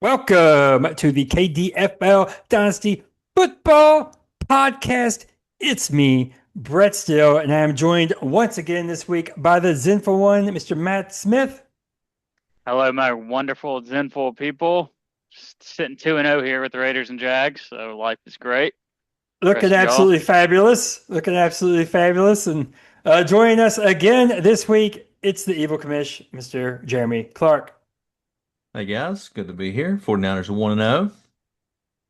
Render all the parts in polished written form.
Welcome to the KDFL Dynasty Football Podcast. It's me, Brett Still, and I am joined once again this week by the Zenful one, Mr. Matt Smith. Hello, my wonderful Zenful people. Just sitting 2-0 here with the Raiders and Jags, so life is great. Looking Rest of y'all. absolutely fabulous. Looking absolutely fabulous. And joining us again this week, it's the Evil Commish, Mr. Jeremy Clark. Hey guys, good to be here. 49ers are 1-0.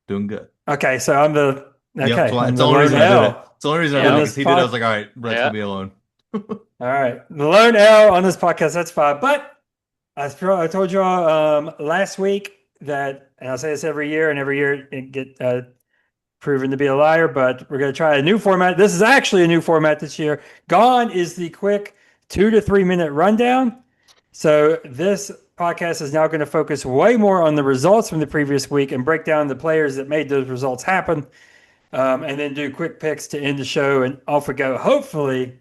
Doing good. Okay, so I'm the Yep, I'm it's the the only lone reason I did it. L It's the only reason I did on it Yep. because this he did it. I pod. was like, all right, Brett's gonna Yep. be alone. All right, the lone L on this podcast. That's fine, but I told y'all last week that, and I say this every year, and every year it get proven to be a liar. But we're going to try a new format. This is actually a new format this year. Gone is the quick 2 to 3 minute rundown. So this podcast is now going to focus way more on the results from the previous week and break down the players that made those results happen, and then do quick picks to end the show, and off we go. Hopefully,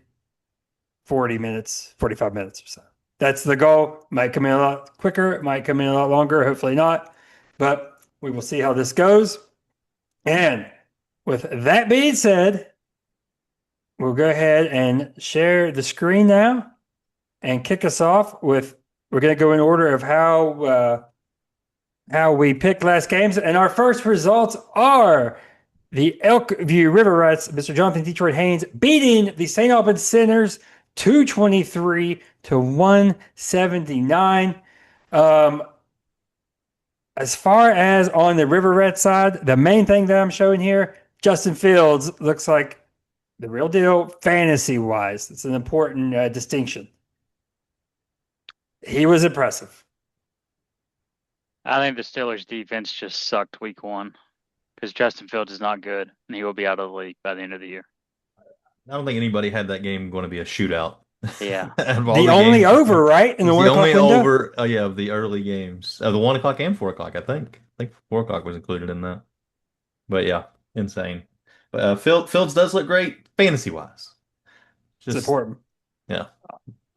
45 minutes or so. That's the goal. Might come in a lot quicker, it might come in a lot longer, hopefully not. But we will see how this goes. And with that being said, we'll go ahead and share the screen now and kick us off with, we're going to go in order of how we picked last games. And our first results are the Elkview River Rats, Mr. Jonathan Detroit Haynes, beating the St. Albans Sinners 223 to 179. As far as on the River Rat side, the main thing that I'm showing here, Justin Fields looks like the real deal fantasy wise. It's an important distinction. He was impressive. I think the Steelers' defense just sucked week one because Justin Fields is not good, and he will be out of the league by the end of the year. I don't think anybody had that game going to be a shootout. Yeah. Out of all The the only games, over, right? In it the was one the o'clock only window? over, of the early games. The 1 o'clock and 4 o'clock, I think. I think 4 o'clock was included in that. But yeah, insane. But Fields does look great fantasy wise. It's Just important. yeah.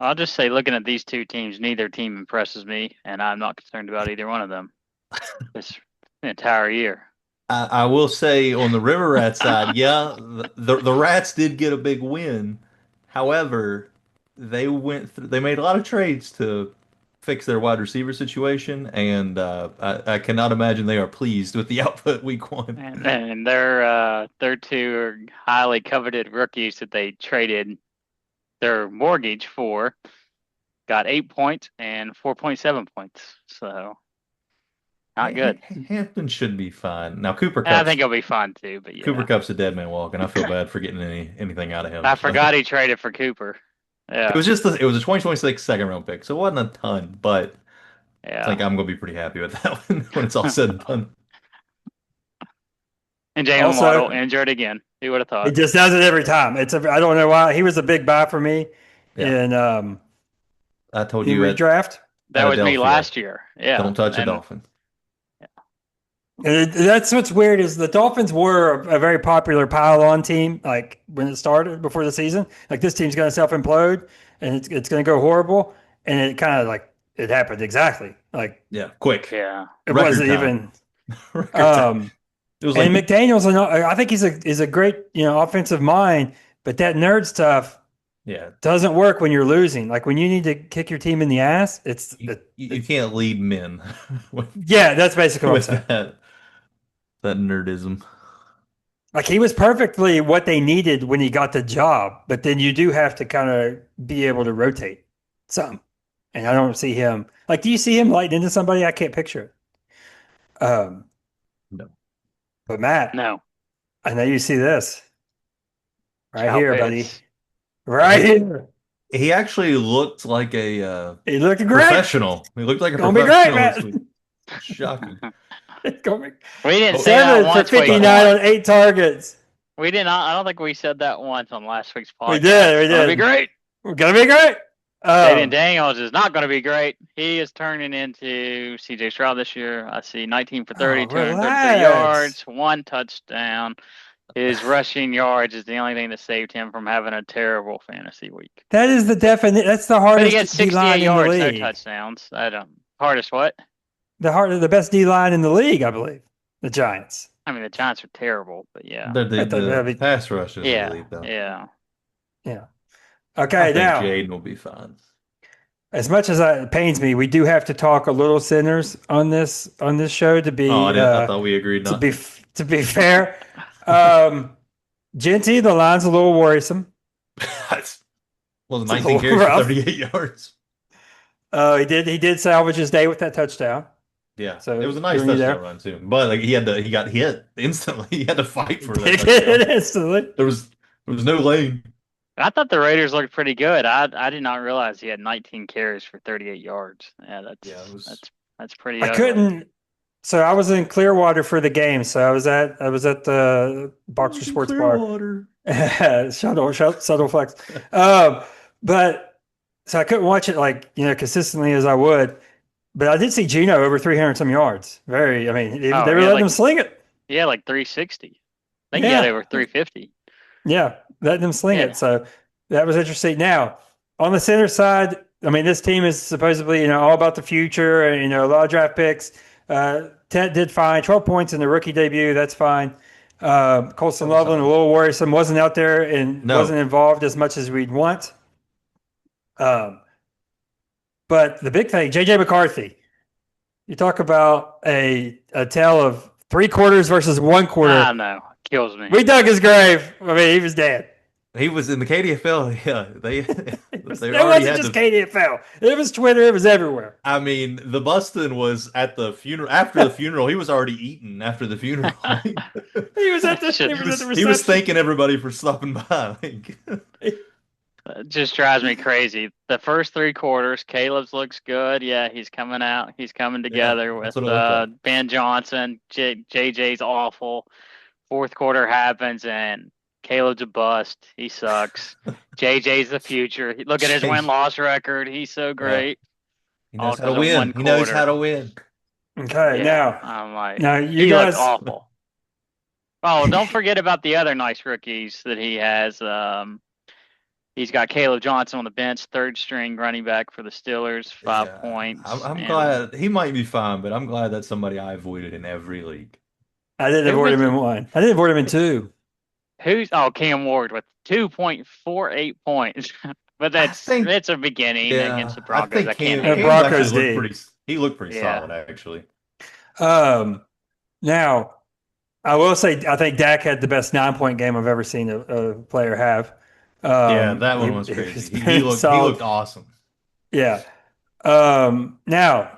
I'll just say, looking at these two teams, neither team impresses me, and I'm not concerned about either one of them this entire year. I will say on the River Rat side, yeah, the Rats did get a big win. However, they made a lot of trades to fix their wide receiver situation, and I cannot imagine they are pleased with the output week one. And their two highly coveted rookies that they traded their mortgage for got 8 points and 4.7 points. So not good. Hampton should be fine. Now And I think he'll be fine too, but Cooper yeah. Cup's a dead man walking. I feel bad for getting anything out of him. I So. forgot he traded for Cooper. It Yeah. was just it was a 2026 second round pick, so it wasn't a ton, but I think Yeah. I'm gonna be pretty happy with that one when it's all said and done. And Jalen Waddle Also, injured again. Who would have he thought? just does it every time. I don't know why. He was a big buy for me Yeah. in I told in you redraft. That was me Adelphia, last year. Yeah. don't touch a And dolphin. And that's what's weird is the Dolphins were a very popular pile-on team. Like when it started before the season, like this team's going to self-implode and it's going to go horrible. And it kind of like it happened exactly. Like Yeah, quick. yeah. it Record wasn't time. even. Record time. It was like And McDaniel's, I think is a great offensive mind, but that nerd stuff yeah, doesn't work when you're losing. Like when you need to kick your team in the ass, you can't lead men yeah, that's basically what I'm with saying. that nerdism. Like he was perfectly what they needed when he got the job, but then you do have to kind of be able to rotate some. And I don't see him. Like, do you see him lighting into somebody? I can't picture it. No. But Matt, No. I know you see this right Ciao here, Fitz. buddy. Right here. He actually looked like a He looked great. professional. He looked like a Gonna be great, professional. Matt. Shocking. It's gonna be We didn't say that 7 for once. Week 59 on one. 8 targets. We did not. I don't think we said that once on last week's podcast. We did. It's gonna be great. We're gonna be great. Jaden Daniels is not going to be great. He is turning into CJ Stroud this year. I see 19 for 30, 233 relax. yards, 1 touchdown. His rushing yards is the only thing that saved him from having a terrible fantasy week. That is the definite. That's the But he hardest got 68 D-line in the yards, no league. touchdowns. Hardest what? the best D line in the league, I believe. The Giants. I mean, the Giants are terrible, but yeah. The pass rush is Yeah. elite, though. Yeah. Yeah. I Okay, think now Jaden will be fine. as much as it pains me, we do have to talk a little sinners on this show to be I thought we agreed to not be to be fair. Genty, the line's a little worrisome. Well, It's a 19 little carries for rough. 38 yards. He did salvage his day with that touchdown. Yeah, So it was a nice doing you there. touchdown run too. But like he got hit instantly. He had to fight for that He touchdown. did instantly. There was no lane. I thought the Raiders looked pretty good. I did not realize he had 19 carries for 38 yards. Yeah, that's pretty I ugly. couldn't. So I was in Clearwater for the game. So I was at the Boxer Sports Bar. Clearwater. Subtle flex. But so I couldn't watch it consistently as I would. But I did see Gino over 300 some yards. They were letting him sling it. Yeah, like 360. I think he had over 350. Yeah, letting him sling it. So that was interesting. Now, on the center side, I mean, this team is supposedly, all about the future and, a lot of draft picks. Ted did fine, 12 points in the rookie debut. That's fine. Colson Loveland, a little worrisome, wasn't out there and wasn't involved as much as we'd want. But the big thing, JJ McCarthy, you talk about a tale of 3 quarters versus 1 quarter. I know. Kills me. We dug his grave. I mean, he was dead. He was in the KDFL. Yeah, it wasn't just KDFL. It was Twitter. It was everywhere. I mean, the Bustin was at the funeral. After the funeral, he was already eating. After the funeral, he was at the reception. He was thanking everybody for stopping by. It just drives me crazy. The first 3 quarters, Caleb's looks good. Yeah, he's coming out. He's coming together with Ben Johnson. JJ's awful. 4th quarter happens and Caleb's a bust. He sucks. JJ's the future. Look at his win-loss record. He's so great. He knows how to win. He knows how to win. Okay, now I'm like, you guys look awful. Oh, don't forget about the other nice rookies that he has. He's got Caleb Johnson on the bench, 3rd string running back for the Steelers, 5 points. I'm glad he might be fine, but I'm glad that's somebody I avoided in every league. I didn't avoid him in 1. I didn't avoid him in 2. Cam Ward with 2.48 points. But it's a beginning against the Broncos. Broncos he looked pretty solid, actually. Now, I will say I think Dak had the best 9-point game I've ever seen a player have. That one was crazy. He looked awesome. Yeah. Now,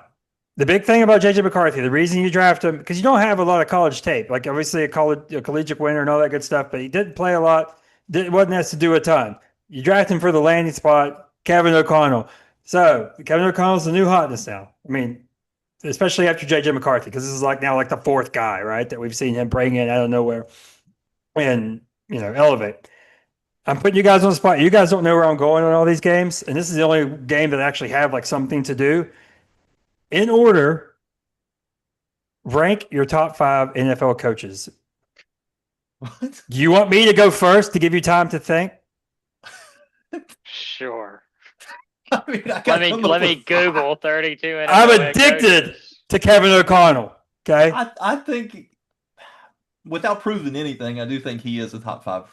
the big thing about JJ McCarthy, the reason you draft him, because you don't have a lot of college tape, like obviously a collegiate winner and all that good stuff, but he didn't play a lot. Wasn't asked to do a ton. You draft him for the landing spot, Kevin O'Connell. So Kevin O'Connell's the new hotness now. I mean, especially after JJ McCarthy, because this is now the 4th guy, right, that we've seen him bring in out of nowhere and elevate. I'm putting you guys on the spot. You guys don't know where I'm going on all these games, and this is the only game that I actually have something to do. In order, rank your top 5 NFL coaches. What? Do you want me to go first to give you time to think? Sure. I mean, let me Google 32 NFL I'm addicted coaches. to Kevin O'Connell. Okay. I think, without proving anything, I do think he is a top 5.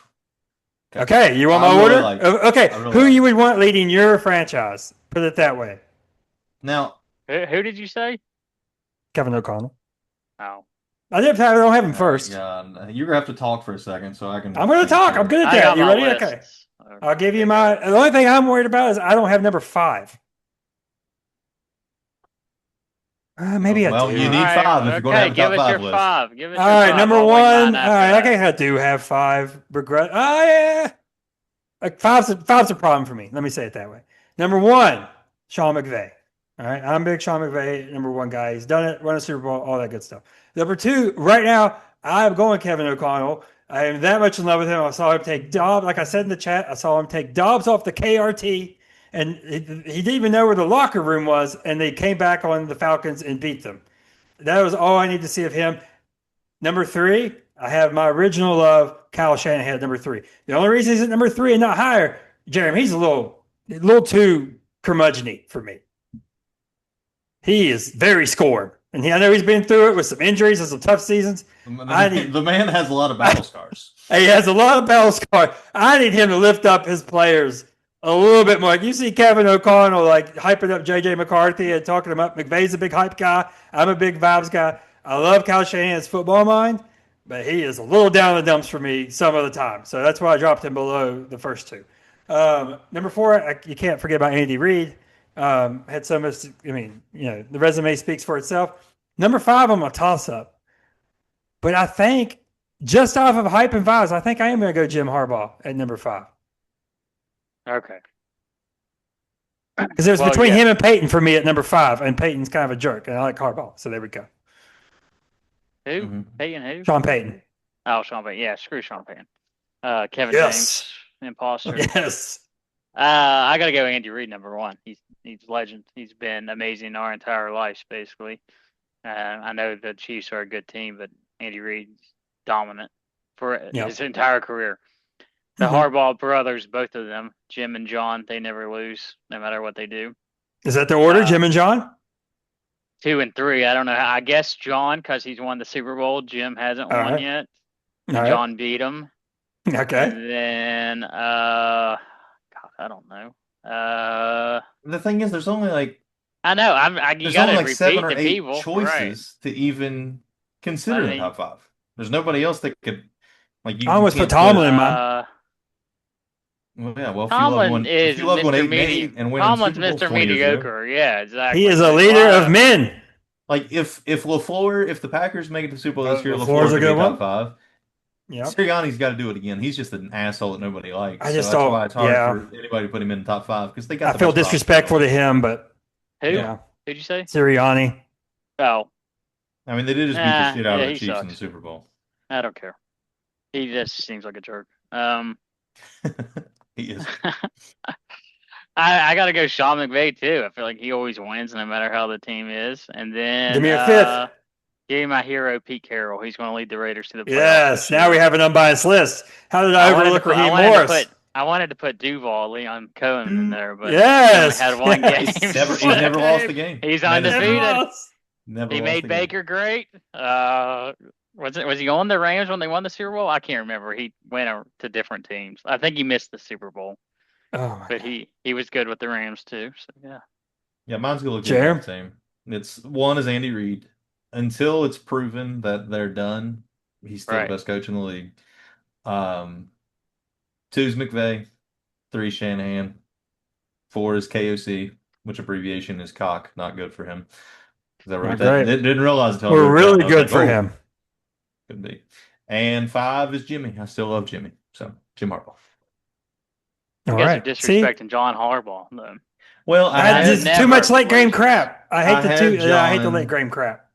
Okay, you want my order? Who you would want leading your franchise? Put it that way. Now, who did you say? Kevin O'Connell. Oh. I don't have him first. Yeah, you're gonna have to talk for a second so I can. I'm gonna talk. I'm good at that. You ready? Okay. I'll give you my. The only thing I'm worried about is I don't have number 5. Maybe I do. You need 5 if you're going to have a top 5 list. 5. Give us all your right, 5. number 1. All right, I think I do have 5. Regret. Oh yeah. Five's a problem for me. Let me say it that way. Number 1, Sean McVay. All right, I'm a big Sean McVay, number 1 guy. He's done it, won a Super Bowl, all that good stuff. Number 2, right now, I'm going Kevin O'Connell. I am that much in love with him. I saw him take Dobbs, like I said in the chat, I saw him take Dobbs off the KRT, and he didn't even know where the locker room was, and they came back on the Falcons and beat them. That was all I need to see of him. Number 3, I have my original love, Kyle Shanahan at number 3. The only reason he's at number 3 and not higher, Jeremy, he's a little too curmudgeon-y for me. He is very scorned. And I know he's been through it with some injuries and some tough seasons. The man has a lot of battle scars. He has a lot of battle scars. I need him to lift up his players a little bit more. Like you see Kevin O'Connell like hyping up JJ McCarthy and talking him up. McVay's a big hype guy. I'm a big vibes guy. I love Kyle Shanahan's football mind, but he is a little down in the dumps for me some of the time. So that's why I dropped him below the first two. Number 4, you can't forget about Andy Reid. Had so much. I mean, the resume speaks for itself. Number 5, I'm a toss up, but I think just off of hype and vibes, I think I am going to go Jim Harbaugh at number 5. Okay. Because it was between him and Peyton for me at number 5, and Peyton's kind of a jerk, and I like Harbaugh, so there we go. Who? Mhm. Peyton who? Sean Payton. Oh, Sean Payton. Yeah, screw Sean Payton. Kevin Yes. James, imposter. Yes. I gotta go Andy Reid number 1. He's a legend. He's been amazing our entire lives, basically. I know the Chiefs are a good team, but Andy Reid's dominant for his entire career. The Harbaugh brothers, both of them, Jim and John, they never lose, no matter what they do. Is that the order, Jim and John? 2 and 3. I don't know. I guess John, because he's won the Super Bowl. Jim hasn't won yet. John beat him. Okay. And then, God, I don't know. The thing is, there's only like I know. You there's gotta only like repeat 7 or the 8 people. choices to even consider the top 5. There's nobody else that could like you. I almost put Tomlin in mine. Well, yeah. Well, Tomlin if you love Mr. going 8-8 and winning Tomlin's Super Bowls Mr. 20 years ago, Mediocre. Yeah, exactly. He is a leader of men. like if LaFleur, if the Packers make it to Super Bowl this year, LaFleur's LaFleur's a good top one. 5. Yeah. Sirianni's got to do it again. He's just an asshole that nobody likes. I just so that's don't. why it's hard for anybody to put him in the top 5 because they got. I feel disrespectful to him, but who? Yeah. Who'd you say? Sirianni. Oh, I mean, they did just beat the shit out of the he Chiefs sucks. in the Super Bowl. I don't care. He just seems like a jerk. He is. I gotta go Sean McVay too. I feel like he always wins no matter how the team is. And then Give me a 5th. Give me my hero, Pete Carroll. He's going to lead the Raiders to the playoffs. Yes. Now we have an unbiased list. How did I overlook Raheem Morris? I wanted to put Duval, Leon Cohen in there, but yes. he only had one game. He's never lost a game. He's undefeated. Never He made Baker great. Was he on the Rams when they won the Super Bowl? I can't remember. He went to different teams. I think he missed the Super Bowl. Oh, but he was good with the Rams too. So yeah. Yeah, mine's gonna look good the same. It's 1 is Andy Reid. Until it's proven that they're done, he's still the best coach in the league. 2 is McVay. 3 Shanahan. 4 is KOC, which abbreviation is cock. Not good for him. I wrote that. Didn't realize until we're really good for him. Could be. And 5 is Jimmy. I still love Jimmy. So Jim Harbaugh. You guys are disrespecting John Harbaugh, though. Well, too much late game crap. I hate the late game crap.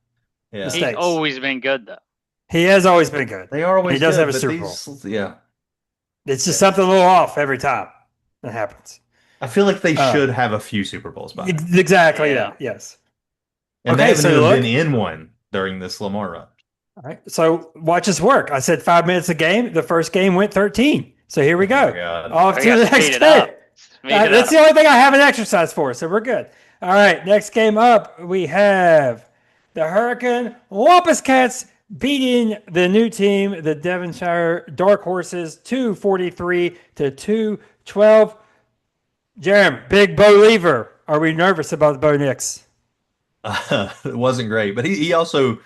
Yeah. He's always been good, though. He has always been good. They are always. He does good, have a Super Bowl. Yeah. It's just something a little off every time that happens. I feel like they should have a few Super Bowls by now. Exactly. Yeah. Yes. And they haven't even been in one during this Lamar run. All right. So watch us work. I said 5 minutes a game. The first game went 13. So here we go. Off to the next game. That's the only thing I haven't exercised for. So we're good. All right. Next game up, we have the Hurricane Wampus Cats beating the new team, the Devonshire Dark Horses, 243 to 212. Jerem, big Bo Lever. Are we nervous about the Bo Nix? It wasn't great, but he also,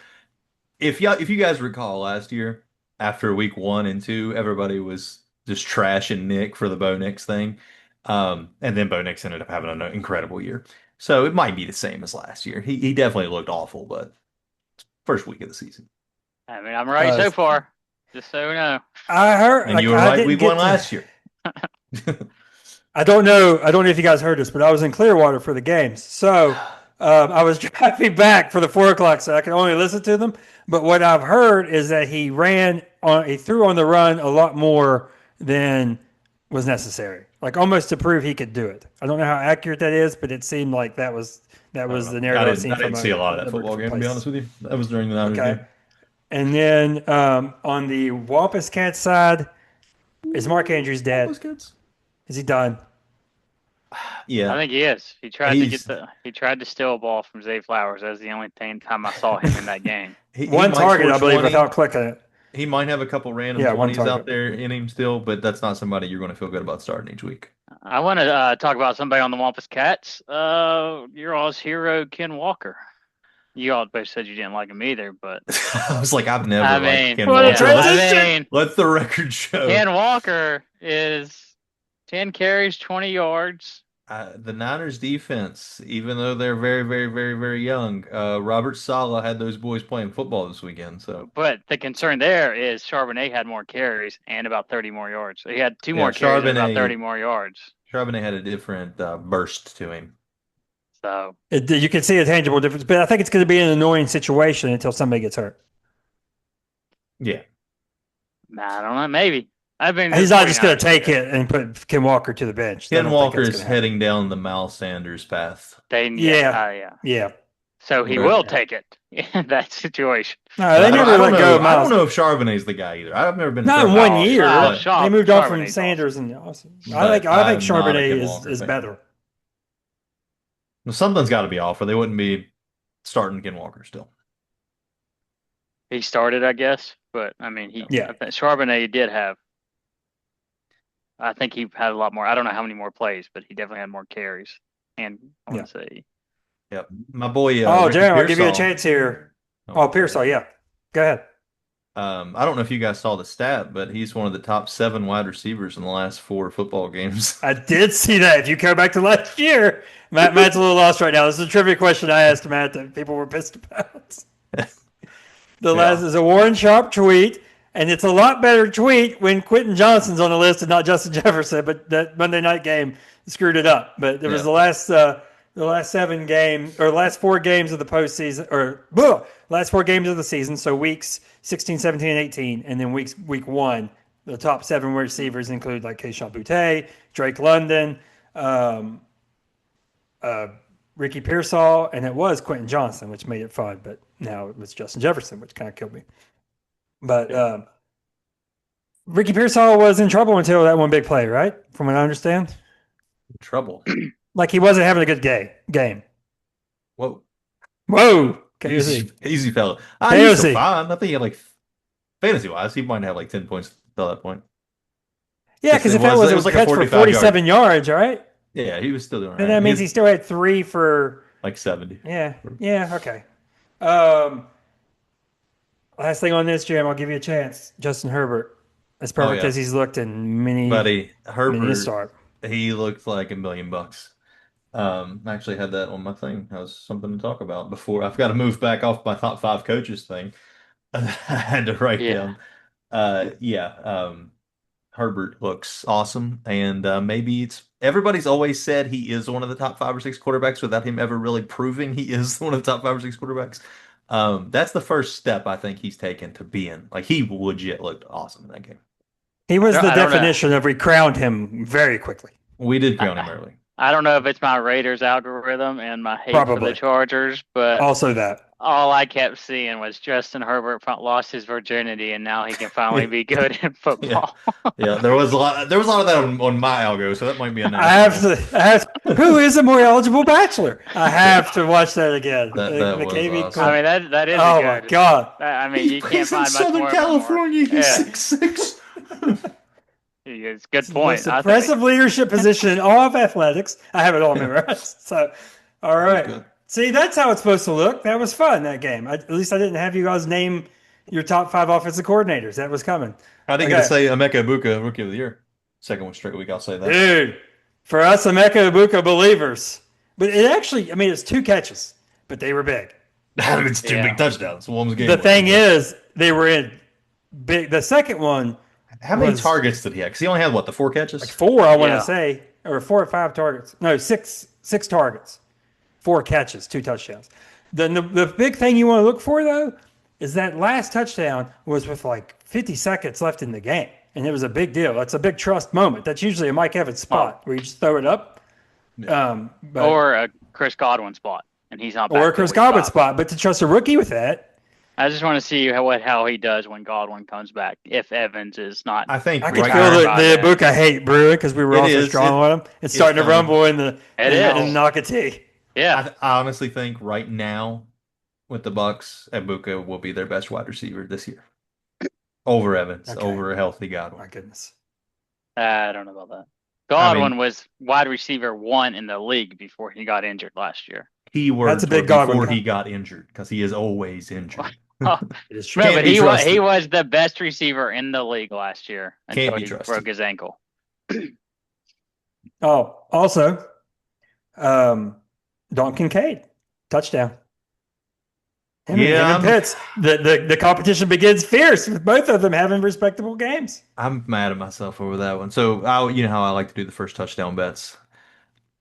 if you guys recall last year, after week 1 and 2, everybody was just trashing Nick for the Bo Nix thing, and then Bo Nix ended up having an incredible year. So it might be the same as last year. He definitely looked awful, but first week of the season. I mean, I'm right so far. Just so you know. I heard, and you were right. We won last year. I don't know if you guys heard this, but I was in Clearwater for the games. So I was driving back for the 4 o'clock, so I can only listen to them. But what I've heard is that he threw on the run a lot more than was necessary, like almost to prove he could do it. I don't know how accurate that is, but it seemed like that was the narrative. I didn't see a lot of that football game, to be honest with you. That was during the Niners game. And then on the Wampus Cats side, is Mark Andrews dead? Is he done? Yeah, I think he is. He tried to steal a ball from Zay Flowers. That was the only time I saw him in that game. he One might target, score I believe, 20. without clicking it. He might have a couple random Yeah, one 20s out target. there in him still, but that's not somebody you're going to feel good about starting each week. I want to talk about somebody on the Wampus Cats. Your all's hero, Ken Walker. You all both said you didn't like him either, but I was like, I've never I liked mean, Ken What a Walker. transition! I mean, Let the record show. Ken Walker is 10 carries, 20 yards. The Niners defense, even though they're very, very, very, very young, Robert Saleh had those boys playing football this weekend. So But the concern there is Charbonnet had more carries and about 30 more yards. So he had two yeah, more carries and about 30 more yards. Charbonnet had a different burst to him. So You can see a tangible difference, but I think it's going to be an annoying situation until somebody gets hurt. Yeah, I don't know, maybe. I've been He's not just going to take it and put Ken Walker to the bench. I Ken don't think Walker that's is gonna happen. heading down the Miles Sanders path. Yeah. So he Right. will take it in that situation. No, they I never don't let know. go of I Miles. don't know if Charbonnet's the guy either. I've never been Not in impressed. 1 year. Well, but- They moved on from Charbonnet's Sanders and Austin. But I think I'm not a Charbonnet Ken is Walker fan. better. Well, something's got to be off, or they wouldn't be starting Ken Walker still. He started, I guess, but I mean, Yeah. I think Charbonnet did have. I think he had a lot more. I don't know how many more plays, but he definitely had more carries. And I want to say, Yep, my boy. Oh, Ricky Jeremy, I'll give you a Pearsall. chance here. Oh, Pearsall, yeah. Go ahead. I don't know if you guys saw the stat, but he's one of the top 7 wide receivers in the last 4 football games. I did see that. If you go back to last year, Matt's a little lost right now. This is a trivia question I asked Matt that people were pissed about. The last is a Warren Sharp tweet, and it's a lot better tweet when Quentin Johnston's on the list and not Justin Jefferson. But that Monday night game screwed it up. But there was the last 7 games or last 4 games of the postseason or last 4 games of the season. So weeks 16, 17, and 18, and then week 1. The top 7 receivers include like Keyshawn Boutte, Drake London, Ricky Pearsall, and it was Quentin Johnston, which made it fun. But now it was Justin Jefferson, which kind of killed me. But Ricky Pearsall was in trouble until that one big play, right? From what I understand. Trouble. Like he wasn't having a good game. Whoa. Easy fella. He's KOC. fine. I think he had like fantasy wise, he might have like 10 points till that point. Yeah, because if it was a catch for 47 yards, right? Yeah, he was still doing it. Then that means he still had 3 for like 70. Yeah, okay. Last thing on this, Jim, I'll give you a chance. Justin Herbert, as perfect as he's looked in many. Buddy, Herbert, start. He looked like $1 million. I actually had that on my thing. That was something to talk about before. I've got to move back off my top 5 coaches thing. I had to write down. Herbert looks awesome, and maybe everybody's always said he is one of the top 5 or 6 quarterbacks without him ever really proving he is one of the top 5 or 6 quarterbacks. That's the first step I think he's taken to being like he legit looked awesome in that game. He was the definition of we crowned him very quickly. We did crown him early. I don't know if it's my Raiders algorithm and my hate for the Chargers, but also that. All I kept seeing was Justin Herbert lost his virginity, and now he can finally be good in football. There was a lot of that on my algo, so that might be a nice. I have to. Who is a more eligible bachelor? I have to watch that again. That was awesome. I mean, that is. Oh my god! I mean, you can't find much Southern more. California. He's 6'6". It's a good point. Most impressive leadership position in all of athletics. I have it all memorized. So, all right. See, that's how it's supposed to look. That was fun, that game. At least I didn't have you guys name your top 5 offensive coordinators. That was coming. I didn't get to say Emeka Egbuka, Rookie of the Year. Second one straight week, I'll say that. Dude, for us Emeka Egbuka believers. But it actually, it's 2 catches, but they were big. It's 2 big touchdowns. One was game. The thing is, they were in big. The second one. How many targets did he have? Because he only had, the 4 catches? Like 4, I want to say. Or 4 or 5 targets. No, 6 targets. 4 catches, 2 touchdowns. The big thing you want to look for, though, is that last touchdown was with 50 seconds left in the game. And it was a big deal. That's a big trust moment. That's usually a Mike Evans spot where you just throw it up. Or a Chris Godwin spot, and he's not back. Or a Chris Godwin spot. But to trust a rookie with that, I just want to see how he does when Godwin comes back. If Evans is not, I think I could right feel now the Ibuka hate brewing because we were it also is. strong on him. It's It's starting to coming. rumble in the it in is. Nocatee. Yeah, I honestly think right now with the Bucks, Ibuka will be their best wide receiver this year. Over Evans, Okay. over a healthy Godwin. My goodness. I don't know about that. I Godwin mean, was wide receiver 1 in the league before he got injured last year. keywords a were big Godwin before guy. he got injured because he is always injured. Oh, It is true. no, Can't but be he trusted. was the best receiver in the league last year Can't until be he trusted. broke his ankle. Oh, also, Don Kincaid, touchdown. Him and Pitts. The competition begins fierce with both of them having respectable games. I'm mad at myself over that one. So you know how I like to do the first touchdown bets.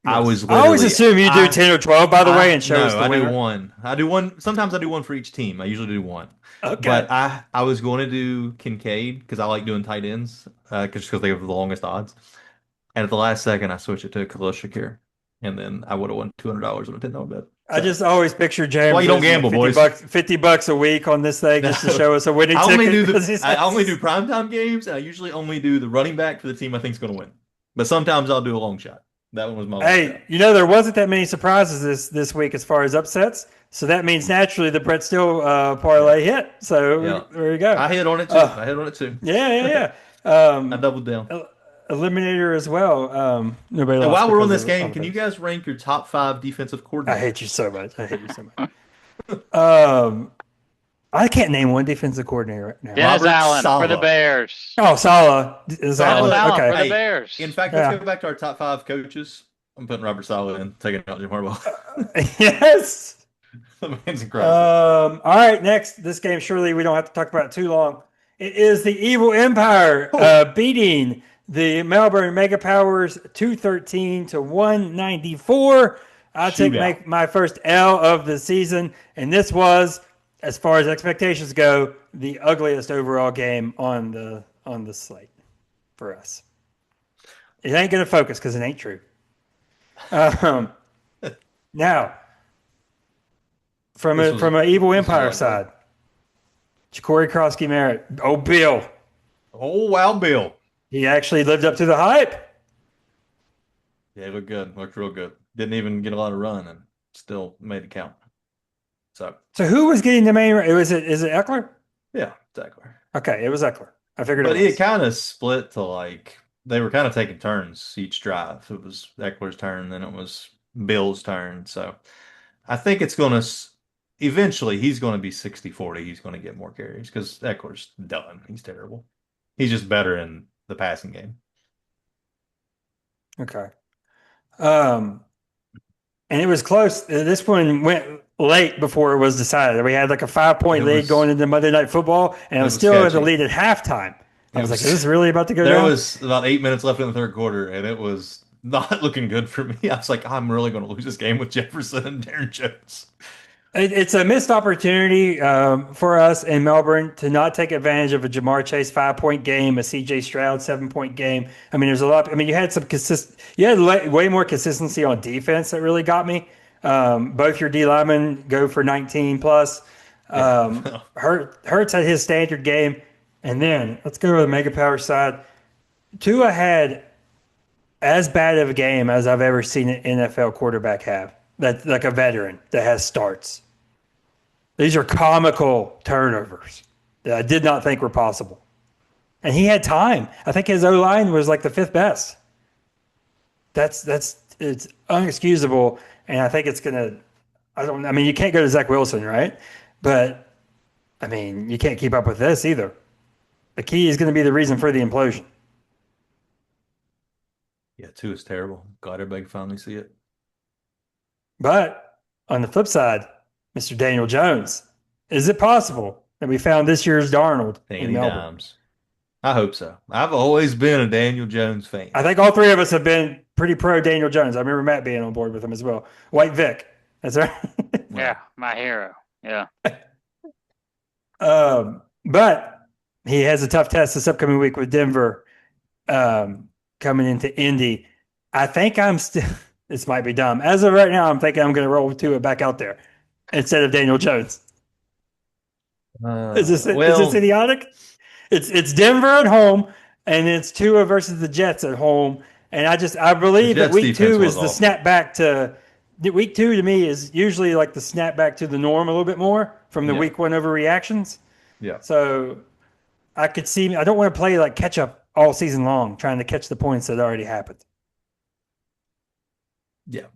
I Yes. was I always literally assume you do 10 or 12, by the way, and show us no, the I do winner. one. I do one. Sometimes I do one for each team. I usually do one. Okay. But I was going to do Kincaid because I like doing tight ends because they have the longest odds. And at the last second, I switched it to Khalil Shakir, and then I would have won $200 on a $10 bet. I So just always picture that's why James you don't losing like gamble, 50 boys. bucks, $50 a week on this thing just to No. show us a winning I only ticket. do 'cause I only do primetime games, and I usually only do the running back for the team I think is going to win. But sometimes I'll do a long shot. That one was my long shot. Hey, there wasn't that many surprises this week as far as upsets. So that means naturally the Brett Still parlay hit. So Yeah. there you go. I hit on it too. I hit on it too. Yeah. I doubled down. Eliminator as well. Nobody And lost while we're on because this of game, can you offense. guys rank your top 5 defensive I coordinators? hate you so much. I hate you so much. I can't name one defensive coordinator right now. Dennis Robert Allen for the Saleh. Bears. Oh, Salah is Dennis Allen. Allen for Okay. the Bears. In fact, let's go back to our top 5 coaches. I'm putting Robert Saleh in, taking out Jim Harbaugh. Yes. The man's incredible. All right, next. This game, surely we don't have to talk about it too long. It is the Evil Empire beating the Melbourne Mega Powers 213 to 194. I took Shootout. my first L of the season, and this was, as far as expectations go, the ugliest overall game on the slate for us. It ain't gonna focus because it ain't true. Now, from an Evil Empire side, Ja'Cory Krosky Merritt, oh Bill, Oh, wow, Bill. he actually lived up to the hype. Yeah, he looked good. Looked real good. Didn't even get a lot of run and still made it count. So who was getting the main? Is it Eckler? yeah, exactly. Okay, it was Eckler. I figured But it was. it kind of split to they were kind of taking turns each drive. It was Eckler's turn, then it was Bill's turn. So I think it's going to eventually he's going to be 60-40. He's going to get more carries because Eckler's done. He's terrible. He's just better in the passing game. Okay. And it was close. This one went late before it was decided. We had like a 5-point lead going into Monday Night Football, and it was still at the lead at halftime. I was like, is this really about to go down? There was about 8 minutes left in the third quarter, and it was not looking good for me. I was like, I'm really going to lose this game with Jefferson and Darren Jones. It's a missed opportunity for us in Melbourne to not take advantage of a Jamar Chase 5-point game, a CJ Stroud 7-point game. I mean, there's a lot. I mean, you had way more consistency on defense that really got me. Both your D linemen go for 19 plus. Hurts had his standard game, and then let's go to the Mega Power side. Tua had as bad of a game as I've ever seen an NFL quarterback have. That's like a veteran that has starts. These are comical turnovers that I did not think were possible. And he had time. I think his O-line was like the 5th best. It's unexcusable. And I think it's going to, I mean, you can't go to Zach Wilson, right? But, I mean, you can't keep up with this either. The key is going to be the reason for the implosion. Yeah, 2 is terrible. Glad everybody can finally see it. But on the flip side, Mr. Daniel Jones, is it possible that we found this year's Darnold in Melbourne? Dimes. I hope so. I've always been a Daniel Jones fan. I think all three of us have been pretty pro Daniel Jones. I remember Matt being on board with him as well. White Vic. That's right. Yeah, my hero. Yeah. But he has a tough test this upcoming week with Denver coming into Indy. I think I'm still, this might be dumb. As of right now, I'm thinking I'm going to roll Tua back out there instead of Daniel Jones. Is this well, idiotic? It's Denver at home, and it's Tua versus the Jets at home. And I the believe that Jets week defense 2 was is the awful. snap back to week 2 to me is usually like the snap back to the norm a little bit more from the Yeah. week 1 overreactions. Yeah. So I could see I don't want to play like catch up all season long trying to catch the points that already happened. Yeah.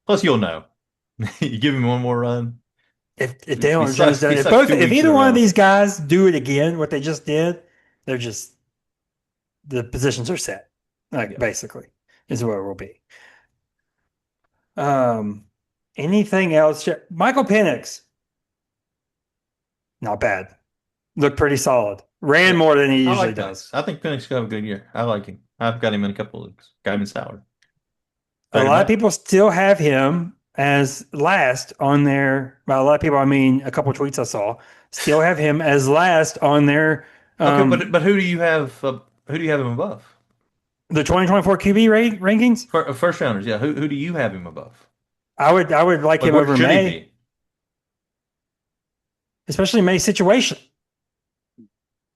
Plus, you'll know. You give him one more run. If He Daniel Jones sucks. does, He sucks 2 if weeks in either a one of row. these guys do it again, what they just did, they're just the positions are set. Like Yeah. basically is where it will be. Um, anything else? Michael Penix, not bad. Looked pretty solid. Ran Yeah. more than he I usually like does. Penix. I think Penix got a good year. I like him. I've got him in a couple of leagues. Got him in salary. A Better lot of Matt? people still have him as last on their. By a lot of people, I mean a couple of tweets I saw still have him as last on their Okay, but who do you have? Who do you have him above? the 2024 QB rankings. First rounders, yeah. Who do you have him above? I would like Like, him where over should he May, be? especially May's situation.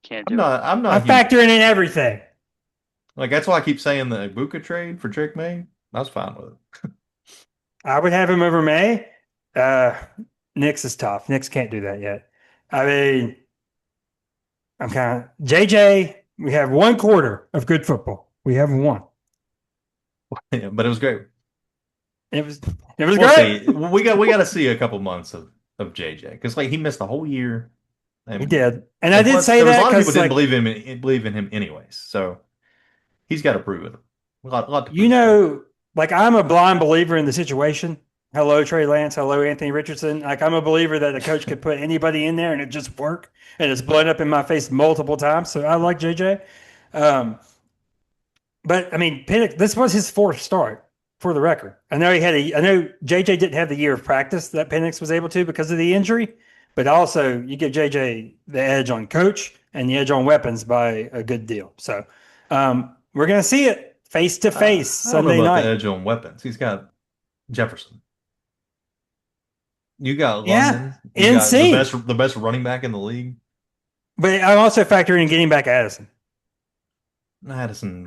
Can't do it. I'm I'm not huge. factoring in everything. Like that's why I keep saying the Ibuka trade for Drake May. I was fine with it. I would have him over May. Uh, Knicks is tough. Knicks can't do that yet. I mean, I'm kind of JJ. We have 1 quarter of good football. We have one. Yeah, but it was great. It was We'll great. see. We got to see a couple months of JJ because like he missed the whole year. He did, and I did plus, say there was that a lot of people because didn't like believe in him anyways. So he's got to prove it. A lot to you prove. know, like I'm a blind believer in the situation. Hello, Trey Lance. Hello, Anthony Richardson. Like I'm a believer that a coach could put anybody in there and it just work. And it's blown up in my face multiple times. So I like JJ. But I mean, Penix, this was his 4th start for the record. I know JJ didn't have the year of practice that Penix was able to because of the injury, but also you give JJ the edge on coach and the edge on weapons by a good deal. So we're gonna see it face to face I don't know Sunday about night. the edge on weapons. He's got Jefferson. You got Yeah, London. You got NC. the best running back in the league. But I'm also factoring in getting back Addison.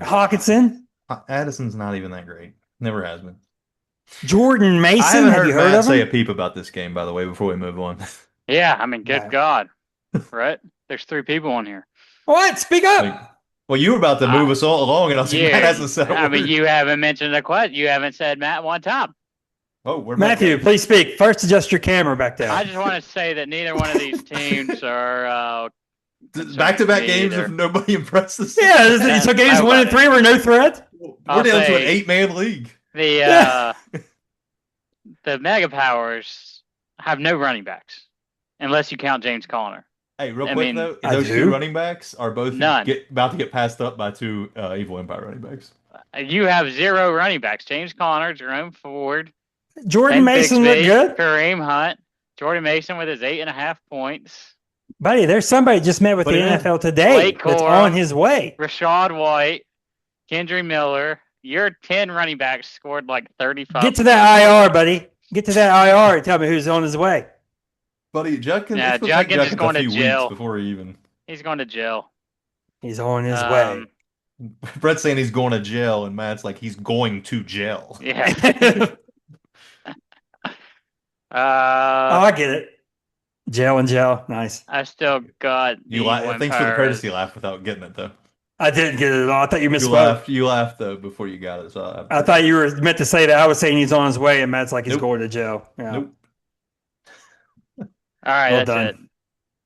Hawkinson, Addison's not even that great. Never has been. Jordan I Mason. haven't Have you heard heard Matt of say a him? peep about this game, by the way, before we move on. Yeah, I mean, good No. God, right? There's 3 people on here. What? Speak up. Like, well, you were about to move us all along, and I was like, Matt hasn't said a I word. mean, you haven't mentioned a question. You haven't said Matt one time. Oh, where Matthew, please speak. First, adjust your camera back there. I just want to say that neither one of these teams are back-to-back me games either. if nobody impresses. Yeah, so games 1 and 3 were no threat. We're I'll down to an say- 8-man league. The mega powers have no running backs, unless you count James Conner. Hey, real I quick mean, though, I those do. 2 running backs are both None. about to get passed up by 2 Evil Empire running backs. You have 0 running backs. James Conner, Jerome Ford, Jordan Ben Mason looked Bixby, good. Kareem Hunt, Jordan Mason with his 8.5 points, Buddy, there's somebody just met with Put the it in. NFL today Blake that's Corum. on his way. Rashad White, Kendry Miller. Your 10 running backs scored like 35. Get to that IR, buddy. Get to that IR and tell me who's on his way. Buddy, Judkins, Yeah, it's gonna take Judkins is Judkins going a to few jail. weeks before he even. He's going to jail. He's on his way. Brett's saying he's going to jail, and Matt's like he's going to jail. Yeah. Oh, I get it. Jail and jail. Nice. I still got the You laugh. Thanks for the Empires. courtesy laugh without getting it though. I didn't get it at all. I thought you You misspoke. laughed. You laughed though before you got it. So I thought you were meant to say that I was saying he's on his way, and Matt's like he's Nope. going to jail. Yeah. Nope. All right, Well that's done. it.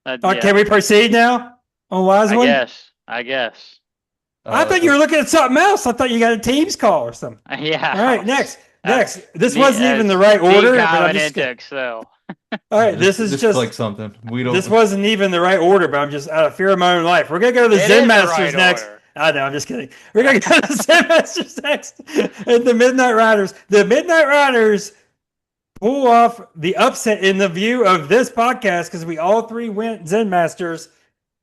That- All right, yeah, can we proceed now on Wise I One? guess. I guess. I thought you were looking at something else. I thought you got a Teams call or something. Yeah. All right, next. That's This wasn't even the right deep order. But I'm diving just into gonna- Excel. all right, this is just click something. We don't. this wasn't even the right order, but I'm just out of fear of my own life. We're gonna go to the It Zen is the Masters right next. order. I know, I'm just kidding. We're gonna go to the Zen Masters next, and the Midnight Riders. The Midnight Riders pull off the upset in the view of this podcast because we all 3 went Zen Masters.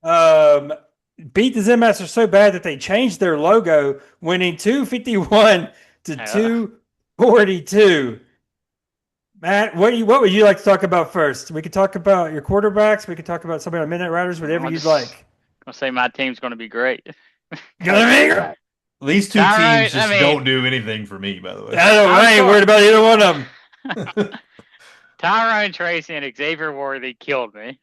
Beat the Zen Masters so bad that they changed their logo, winning 251 to 242. Matt, what would you like to talk about first? We could talk about your quarterbacks. We could talk about somebody on Midnight Riders, whatever I'm you'd just like. gonna say my team's gonna be great. Gonna 'Cause make These two Tyrone, teams I just don't mean, do anything for me, by the way. I ain't worried about either one of them. Tyrone Tracy and Xavier Worthy killed me.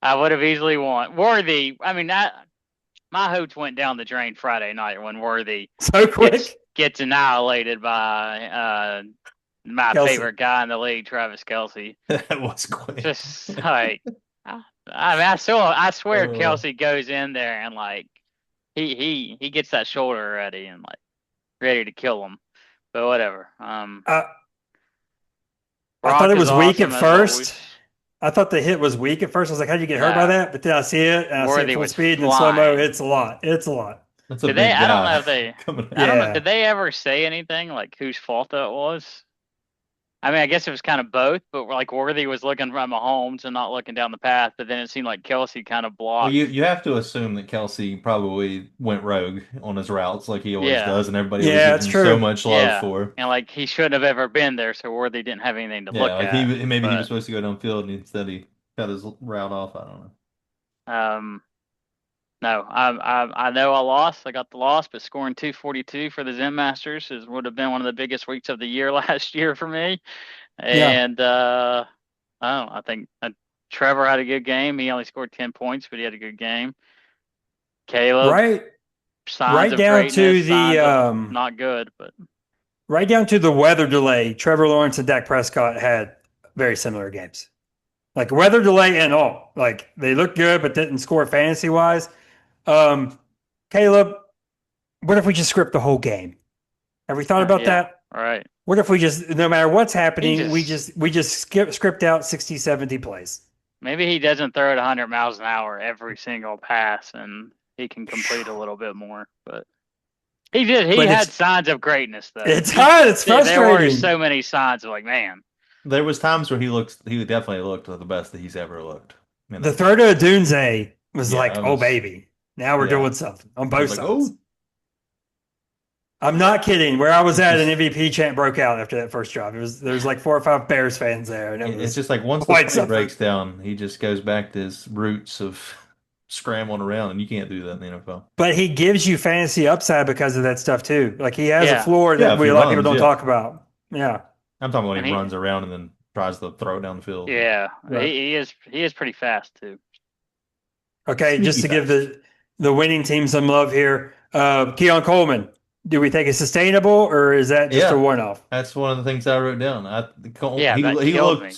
I would have easily won. Worthy, I mean, my hopes went down the drain Friday night when Worthy So quick. gets annihilated by my Kelsey. favorite guy in the league, Travis Kelsey. That was quick. Just like, I mean, I swear Oh. Kelsey goes in there and like he gets that shoulder ready and like ready to kill him. But whatever. I Brock thought it is was weak at awesome as first. always. I thought the hit was weak at first. I was like, "How'd you get hurt by Nah. that?" But then I see it, and I see it Worthy full was speed and in slow mo. flying. It's a lot. It's a lot. That's a Did big they? guy. I don't know if they. coming I don't know. Yeah. Did they ever say anything like whose fault that was? I mean, I guess it was kind of both, but like Worthy was looking at Mahomes and not looking down the path, but then it seemed like Kelsey kind of Well, blocked. you have to assume that Kelsey probably went rogue on his routes like he always Yeah. does, and everybody always Yeah, gives it's him so true. much love Yeah. for. And like he shouldn't have ever been there, so Worthy didn't have anything to Yeah, look like at. maybe he was But supposed to go downfield and instead he cut his route off. I don't know. no, I know I lost. I got the loss, but scoring 242 for the Zen Masters would have been one of the biggest weeks of the year last year for me. Yeah. And I think Trevor had a good game. He only scored 10 points, but he had a good game. Caleb, Right. signs Right of down to greatness, signs the of not good, but right down to the weather delay. Trevor Lawrence and Dak Prescott had very similar games. Like weather delay and all. Like they looked good, but didn't score fantasy wise. Caleb, what if we just script the whole game? Have we thought about yeah, that? right. What if we just, no matter what's happening, we just script out 60, 70 plays? maybe he doesn't throw it 100 miles an hour every single pass, and he can complete a little bit more. But he did. He But had it's- signs of greatness, though. It's hard. It's There were frustrating. so many signs of like, man, There was times where he definitely looked the best that he's ever looked. I mean, The throw to Dunze was Yeah, like, that oh was- baby, now we're yeah. doing something on I both was sides. like, oh, I'm not kidding. Where I was at, an MVP chant broke out after that first drive. There was like 4 or 5 Bears fans there, and it it's was just like once the quite play something. breaks down, he just goes back to his roots of scrambling around, and you can't do that in the NFL. But he gives you fantasy upside because of that stuff too. Like he has a Yeah. floor Yeah, that if we he a lot of people runs, don't yeah. talk about. Yeah. I'm talking when And he he- runs around and then tries to throw it down the field. yeah, Right. he is pretty fast too. Okay, just to Sneaky give the winning team some love here. Keon Coleman, do we think it's sustainable or is that just Yeah. a one-off? That's one of the things I wrote down. Yeah, that killed me.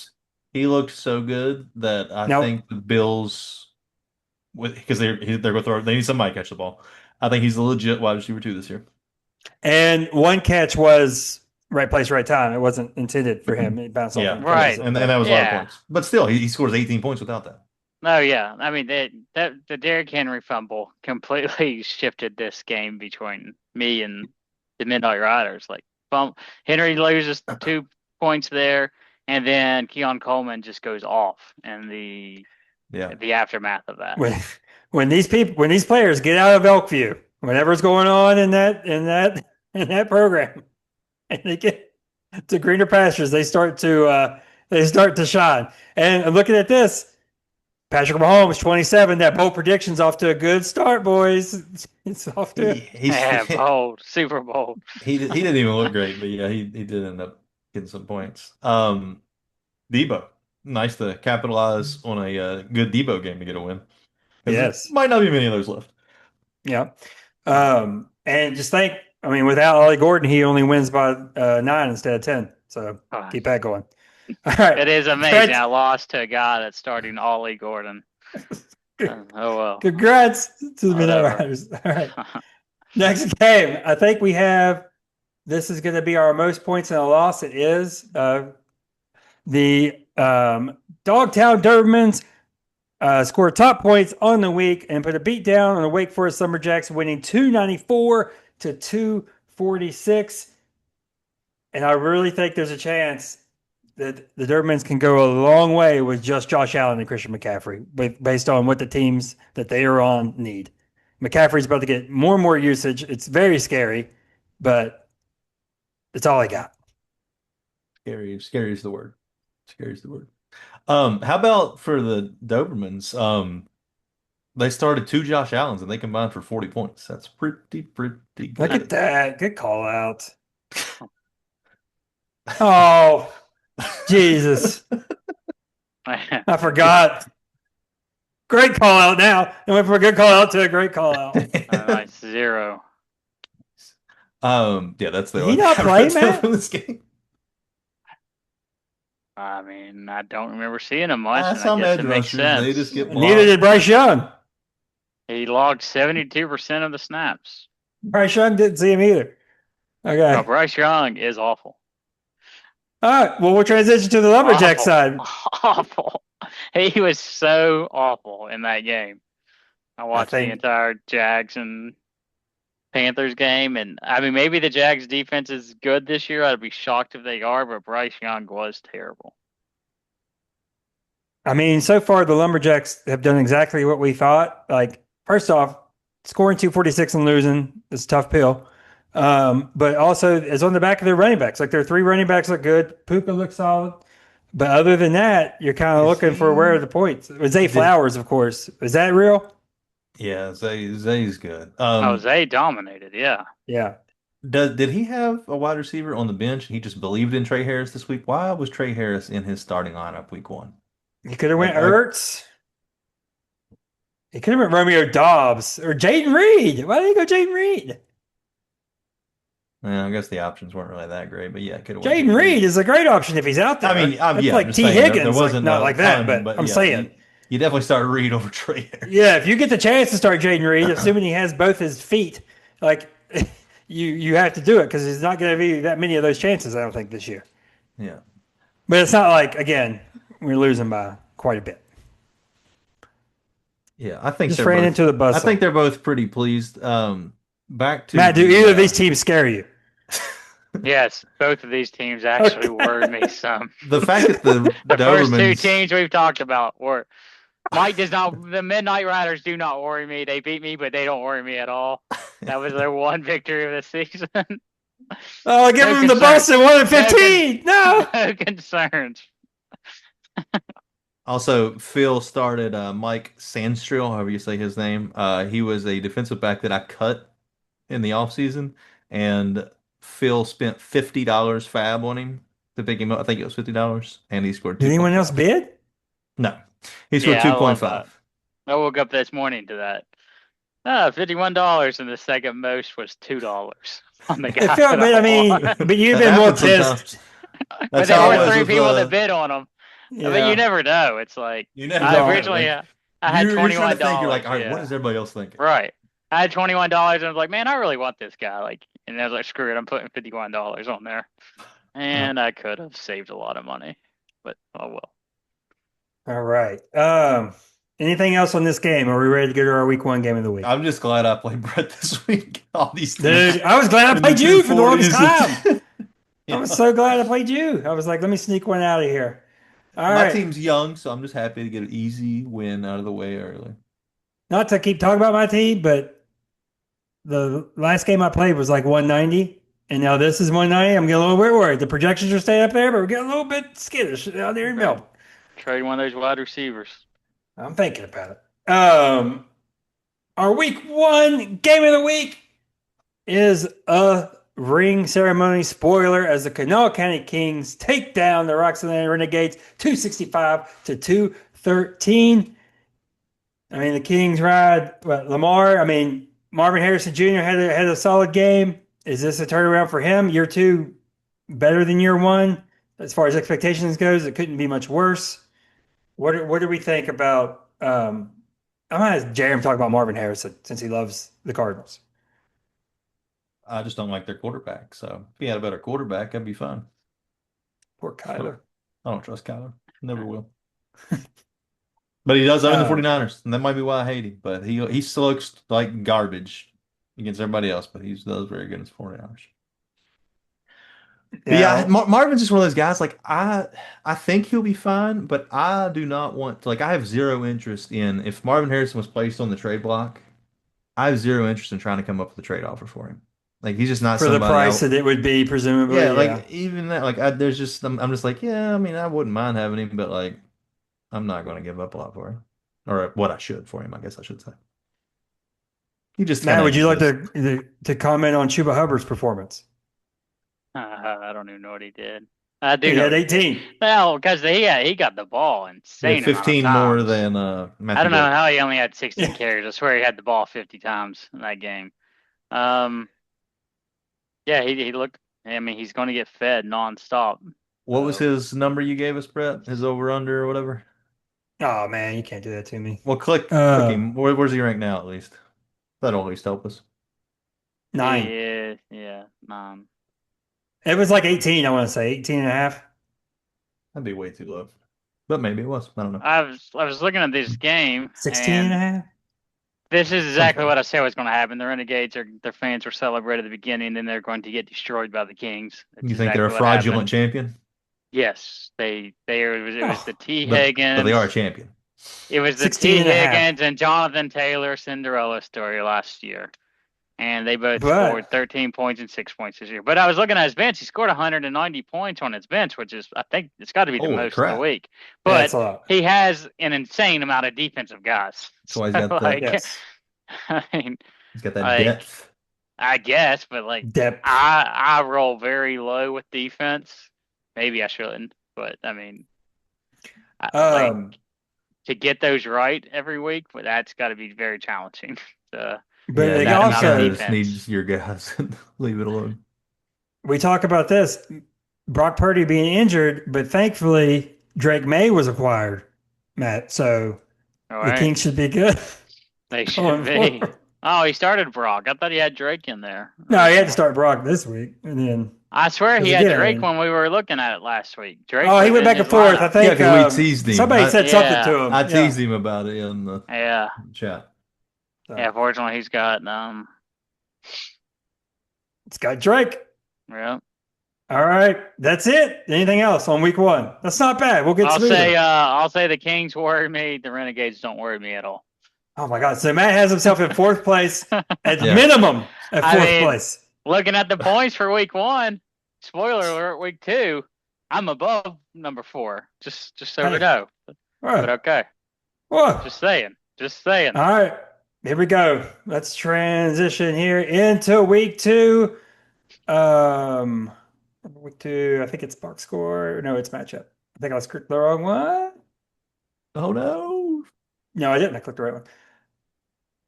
He looked so good that I Now- think the Bills, because they're going to throw, they need somebody to catch the ball. I think he's a legit wide receiver too this year. And one catch was right place, right time. It wasn't intended for him. It bounced Yeah, off. Right. and that was a lot of Yeah. points. But still, he scores 18 points without that. No, yeah. I mean, the Derrick Henry fumble completely shifted this game between me and the Midnight Riders. Like, Henry loses 2 points there, and then Keon Coleman just goes off, and the aftermath of that. When these players get out of Elkview, whatever's going on in that program, and they get to greener pastures, they start to shine. And looking at this, Patrick Mahomes, 27. That bold prediction's off to a good start, boys. It's off to. Yeah, bold, super bold. He didn't even look great, but yeah, he did end up getting some points. Debo, nice to capitalize on a good Debo game to get a win. 'Cause Yes. there might not be many of those left. Yeah. And just think, I mean, without Ollie Gordon, he only wins by 9 instead of 10. So keep that going. All right. It is amazing. I lost to a guy that's starting Ollie Gordon. Oh well. Congrats to the Midnight Whatever. Riders. All right. Next game. I think we have this is going to be our most points in a loss. It is the Dogtown Dobermans scored top points on the week and put a beat down on the Wake Forest Lumberjacks, winning 294 to 246. And I really think there's a chance that the Dobermans can go a long way with just Josh Allen and Christian McCaffrey, based on what the teams that they are on need. McCaffrey's about to get more and more usage. It's very scary, but it's all I got. Scary is the word. Scary is the word. How about for the Dobermans? They started two Josh Allens and they combined for 40 points. That's pretty Look at good. that. Good call out. Oh, Jesus. I forgot. Great call out now. I went from a good call out to a great call out. Nice 0. Yeah, that's the Did he only not thing I play, wrote down Matt? from this game. I mean, I don't remember seeing him much, and I Some guess it edge makes rushers, they just sense. get Neither did blocked. Bryce Young. He logged 72% of the snaps. Bryce Young didn't see him either. No, Okay. Bryce Young is awful. All right. Well, we'll transition to the Lumberjack Awful. side. Awful. He was so awful in that game. I watched the think- entire Jags and Panthers game, and I mean, maybe the Jags defense is good this year. I'd be shocked if they are, but Bryce Young was terrible. I mean, so far the Lumberjacks have done exactly what we thought. Like, first off, scoring 246 and losing is a tough pill. But also it's on the back of their running backs. Like their three running backs look good. Puka looks solid. But other than that, you're kind of Is looking for where are the points. Zay Flowers, of course. Is that real? Yeah, Zay's good. Jose dominated, yeah. Yeah. Did he have a wide receiver on the bench? He just believed in Trey Harris this week. Why was Trey Harris in his starting lineup week 1? He could have went Like, Ertz. He could have went Romeo Dobbs or Jaden Reed. Why did he go Jaden Reed? I guess the options weren't really that great, but yeah, could have. Jaden Reed is a great option if he's out there. I mean, That's yeah, like I'm just T. saying, there Higgins. wasn't not a like that, ton, but I'm yeah, saying. you definitely start Reed over Trey Harris. Yeah, if you get the chance to start Jaden Reed, assuming he has both his feet, like you have to do it because there's not going to be that many of those chances. I don't think this year. Yeah, But it's not like again we're losing by quite a bit. yeah, I think Just they're ran both, into the bus. I think they're both pretty pleased. Back to Matt, do the, either of these teams scare you? Yes, both of these teams actually worried me some. the fact that the The first two Dobermans teams we've talked about were Mike does not. The Midnight Riders do not worry me. They beat me, but they don't worry me at all. That was their one victory of the season. Oh, give No him the bus at 1-15. No. No concerns. Also, Phil started Mike Sandstrill, however you say his name. He was a defensive back that I cut in the offseason, and Phil spent $50 fab on him to pick him up. I think it was $50, and he scored Did anyone 2.5. else bid? No, he scored Yeah, I love 2.5. that. I woke up this morning to that. $51, and the second most was $2 on the guy. But I mean, but you've been more pissed. But That's there how it were was three with, people that bid on them. Yeah. But you never know. It's like You never I know. originally Like, I had you're trying to $21. think, you're like, all right, yeah. what is everybody else thinking? Right. I had $21 and I was like, man, I really want this guy. Like, and I was like, screw it, I'm putting $51 on there. And I could have saved a lot of money, but oh well. All right. Anything else on this game? Are we ready to go to our week 1 game of the week? I'm just glad I played Brett this week. All these Dude, I was glad I in played you for the longest 240s. time. Yeah. I was so glad I played you. I was like, let me sneak one out of here. All My right. team's young, so I'm just happy to get an easy win out of the way early. Not to keep talking about my team, but the last game I played was like 190, and now this is 190. I'm getting a little bit worried. The projections are staying up there, but we're getting a little bit skittish out there in Melbourne. Trade one of those wide receivers. I'm thinking about it. Our week 1 game of the week is a ring ceremony spoiler as the Kanawha County Kings take down the Roxanne Renegades 265 to 213. I mean, the Kings ride Lamar. I mean, Marvin Harrison Jr. had a solid game. Is this a turnaround for him? Year 2 better than year 1 as far as expectations goes. It couldn't be much worse. What do we think about? I'm gonna have Jerem talk about Marvin Harrison since he loves the Cardinals. I just don't like their quarterback. So if he had a better quarterback, that'd be fun. Poor Kyler. I don't trust Kyler. Never will. But he does own the 49ers, and that might be why I hate him. But he still looks like garbage against everybody else, but he does very good against 49ers. Yeah, Marvin's just one of those guys. Like I think he'll be fine, but I do not want to. Like I have zero interest in if Marvin Harrison was placed on the trade block. I have zero interest in trying to come up with a trade offer for him. Like he's just not For the somebody. price that it would be, presumably. Yeah, Yeah. like even that. Like there's just I'm just like yeah. I mean, I wouldn't mind having him, but like I'm not going to give up a lot for him, or what I should for him. I guess I should say. He just kind Matt, of would you like exists. to comment on Chuba Hubbard's performance? I don't even know what he did. I do He know had what he did. 18. Well, because he got the ball He had insane amount of 15 more times. than I Matthew don't know Gay. how he only had 16 Yeah. carries. I swear he had the ball 50 times in that game. Um, yeah, he looked. I mean, he's going to get fed nonstop. What was So, his number you gave us, Brett? His over under or whatever? Oh man, you can't do that to me. Well, click him. Where's he ranked now at least? That'll at least help us. 9. yeah, 9. It was like 18, I want to say 18 and a half. That'd be way too low. But maybe it was. I don't know. I was looking at this game 16 and a and half. this is exactly Something. what I said was going to happen. The Renegades their fans were celebrated at the beginning, then they're going to get destroyed by the Kings. That's You think they're a exactly what fraudulent happened. champion? Yes, it was Oh, the T But they are a Higgins. champion. It was the 16 T and a half. Higgins and Jonathan Taylor Cinderella story last year. And they both scored But 13 points and 6 points this year. But I was looking at his bench. He scored 190 points on his bench, which is, I think, it's got to be the Holy most in the crap. week. yeah, it's But a lot. he has an insane amount of defensive guys. That's why he's So, got like, Yes. I mean, he's got that like, depth. I guess, but like, Depth. I roll very low with defense. Maybe I shouldn't, but I mean, like Um, to get those right every week, but that's got to be very challenging. So, but Yeah, they that you amount of kind also of just need defense. your guys. Leave it alone. we talk about this. Brock Purdy being injured, but thankfully Drake May was acquired, Matt. So All the right. Kings should be good They should going be. forward. Oh, he started Brock. I thought he had Drake in there No, he had to originally. start Brock this week, and then I swear he because had again, I Drake mean, when we were looking at it last week. Drake oh, he was went in back his and forth. I lineup. Yeah, think because we teased him. somebody said something Yeah, to him. I Yeah. teased him about it in the yeah, chat. yeah. So, Fortunately, he's got it's got Drake. yeah. All right, that's it. Anything else on week 1? That's not bad. We'll get smoother. I'll say the Kings worry me. The Renegades don't worry me at all. Oh my God! So Matt has himself in 4th place, at Yeah. minimum at I 4th mean, place. looking at the points for week 1, spoiler alert, week 2, I'm above number 4. Just so we Hey. know. Whoa. But okay, Whoa. just saying. Just saying. All right, here we go. Let's transition here into week 2. Week 2. I think it's box score. No, it's matchup. I think I was clicked the wrong one. Oh no. No, I didn't. I clicked the right one.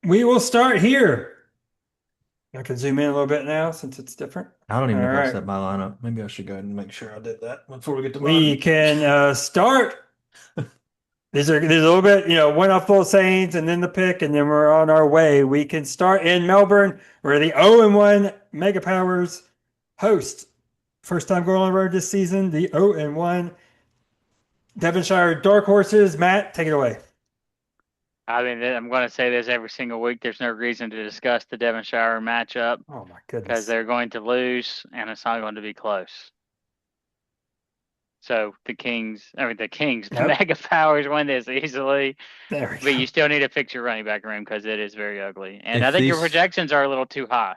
We will start here. I can zoom in a little bit now since it's different. I don't even know All if I right. set my lineup. Maybe I should go ahead and make sure I did that before we get to We mine. can start. There's a little bit, one off full Saints and then the pick, and then we're on our way. We can start in Melbourne, where the 0-1 Mega Powers host. First time going on the road this season, the 0-1 Devonshire Dark Horses. Matt, take it away. I mean, I'm going to say this every single week. There's no reason to discuss the Devonshire matchup Oh my because goodness. they're going to lose and it's not going to be close. So the Yep. Mega Powers win this easily, There we but go. you still need to fix your running back room because it is very ugly. And I If think your these- projections are a little too high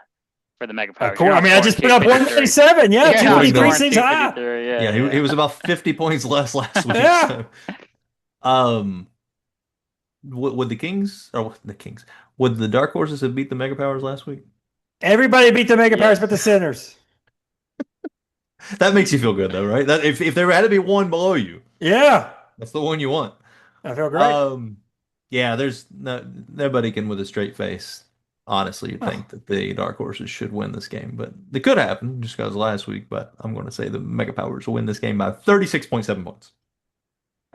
for the Mega Of Powers. course. You're I not mean, I just put scoring up 253. 197. Yeah, You're not 253 scoring seems high. 253. Yeah, Yeah. he was about 50 points less last week. Yeah. So. Would the Kings or the Kings would the Dark Horses have beat the Mega Powers last week? Everybody beat the Mega Powers Yes. but the Sinners. That makes you feel good though, right? That if there had to be one below you, Yeah. that's the one you want. I feel great. Yeah, there's nobody can with a straight face. Honestly, think that the Dark Horses should win this game, but it could happen just because last week. But I'm going to say the Mega Powers will win this game by 36.7 points.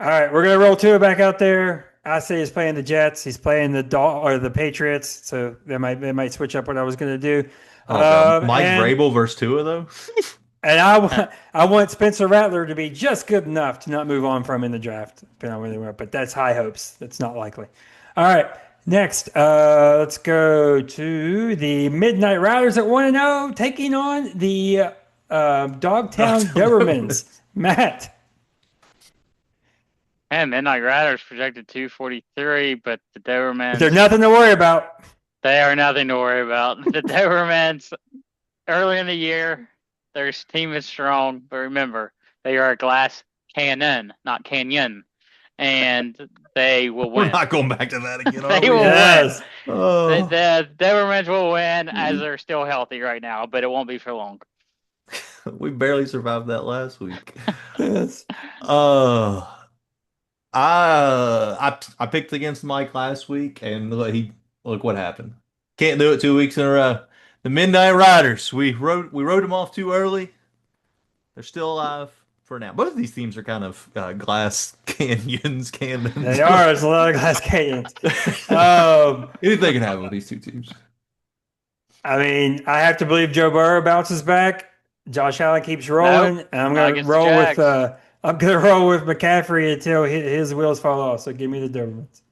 All right, we're gonna roll Tua back out there. I say he's playing the Jets. He's playing the Patriots. So they might switch up what I was gonna do. Oh God, Mike and, Vrabel versus Tua though. and I want Spencer Rattler to be just good enough to not move on from in the draft, depending on where they were. But that's high hopes. That's not likely. All right, next, let's go to the Midnight Riders at 1-0, taking on the Dogtown Dobermans. Matt. And Midnight Riders projected 243, but the Dobermans, There's nothing to worry about. they are nothing to worry about. The Dobermans early in the year, their team is strong, but remember, they are a glass cannon, not canyon, and they will We're win. not going back to that again, are They we? will Yes. win. Oh, The Denver will win as they're still healthy right now, but it won't be for long. we barely survived that last week. Yes. Uh, I picked against Mike last week, and look what happened. Can't do it 2 weeks in a row. The Midnight Riders. We wrote them off too early. They're still alive for now. Both of these teams are kind of glass cannons. They are. There's a lot of glass canyons. Um, Anything can happen with these two teams. I mean, I have to believe Joe Burrow bounces back. Josh Allen keeps rolling, and I'm not gonna against the roll with Jags. McCaffrey until his wheels fall off. So give me the Dobermans.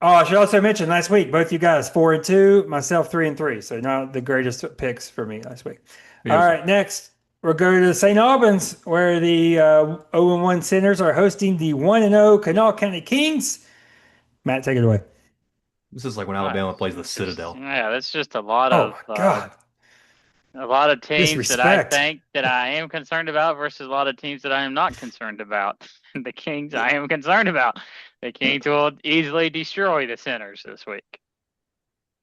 Oh, I should also mention last week, both you guys 4-2, myself 3-3. So not the greatest picks for me last week. All Yes, sir. right, next we're going to St. Albans, where the 0-1 Sinners are hosting the 1-0 Kanawha County Kings. Matt, take it away. This is like when Alabama plays the It's just, Citadel. yeah, that's just Oh my God, a lot of teams that I disrespect. think that I am concerned about versus a lot of teams that I am not concerned about. The Kings I am concerned about. The Kings will easily destroy the Sinners this week.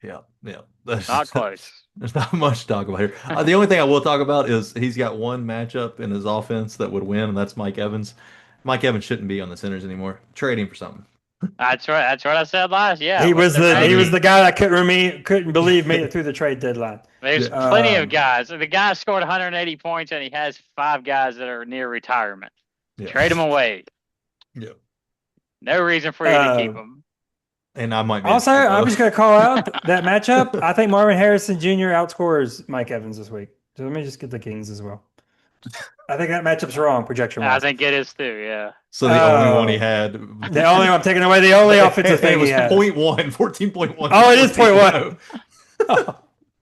Yeah, yeah. Not close. There's not much to talk about here. The only thing I will talk about is he's got one matchup in his offense that would win, and that's Mike Evans. Mike Evans shouldn't be on the Sinners anymore. Trade him for something. That's right. That's what I said last. Yeah, He let was them the have he was you. the guy that couldn't believe made it through the trade deadline. There's Yeah. plenty of guys. The guy scored 180 points, and he has 5 guys that are near retirement. Yeah. Trade him away. Yeah. No reason for you to keep him. And I might Also, mention I'm just going to call out that matchup. I think Marvin Harrison Jr. outscores Mike Evans this week. So let me just get the Kings as well. I think that matchup's wrong, projection I wise. think it is too. Yeah. so the only one he had. The only I'm taking away the only offensive And it thing he was has. 0.1, 14.1. Oh, it is 0.1. 14.0.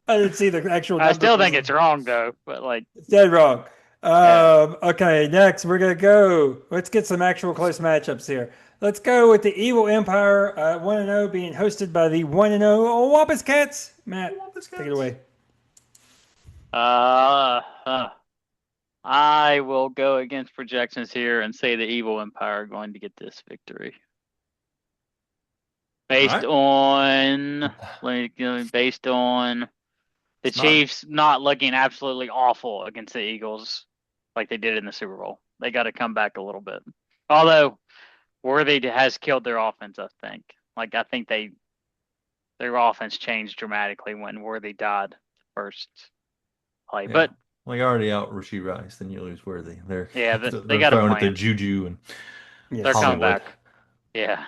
I didn't see the actual I number. still think it's wrong though, but like It's dead wrong. Yeah. Okay, next we're gonna go. Let's get some actual close matchups here. Let's go with the Evil Empire 1-0 being hosted by the 1-0 Wampus Cats. Matt, take it away. I will go against projections here and say the Evil Empire are going to get this victory. Based on based on the It's not- Chiefs not looking absolutely awful against the Eagles like they did in the Super Bowl. They got to come back a little bit. Although Worthy has killed their offense, I think. Like I think their offense changed dramatically when Worthy died first play. Yeah. But Well, you already out Rasheed Rice, then you lose Worthy. They're they got a throwing at the plan. juju and They're coming Hollywood. back. Yeah.